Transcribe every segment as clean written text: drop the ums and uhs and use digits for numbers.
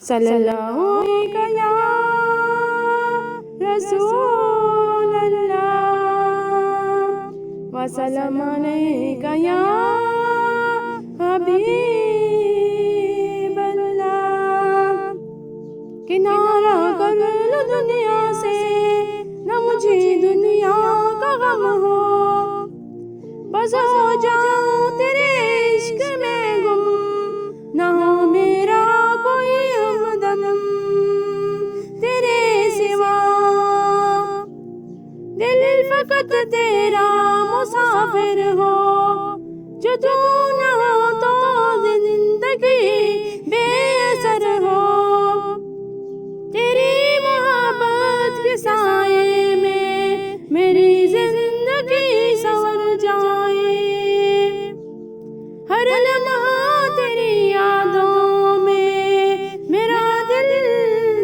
सल्लल्लाहु अलैका या रसूल अल्लाह व सल्लम अलैका या हबीब अल्लाह। किनारा कर लो दुनिया से, न मुझे दुनिया का गम हो, बस हो जाऊं तेरे इश्क में गुम, न हो मेरा कोई हमदम तेरे सिवा। दिल फकत तेरा मुसाफिर हो, जो तू न हो तो जिंदगी बेअसर हो। तेरी मोहब्बत के साए में मेरी जिंदगी संवर जाए। हर लम्हा तेरी यादों में मेरा दिल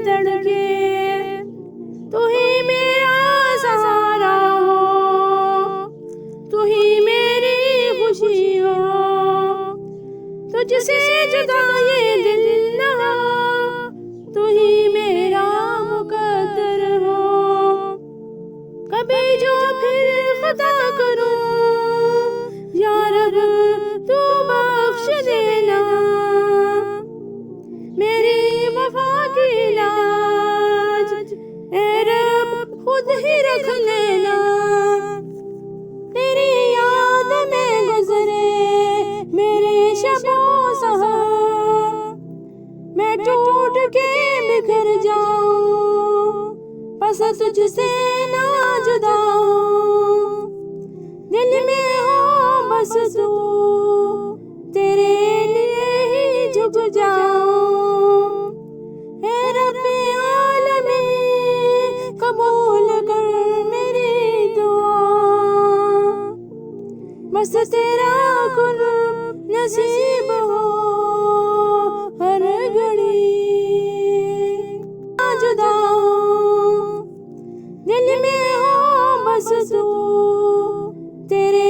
धड़के, तू ही मेरा सहारा हो, तू ही मेरी खुशी हो। तुझसे जुदा ये दिल न हो, तू ही मेरा मुकद्दर हो। कभी जो फिर खता करूं या रब तू बख्श देना, मेरी वफा की लाज ए रब खुद ही रख लेना। तेरी याद में गुजरे मेरे शबो सहर, मैं टूट के बिखर जाऊं बस तुझसे ना जुदा हूं। दिल में हो बस तू, तेरे लिए ही झुक जाऊं। हे रब्बे आलमीन कबूल कर मेरी दुआ, बस तेरा कुर्ब नसीब हो हर घड़ी। जुदा हूँ दिल में हो बस तू, तेरे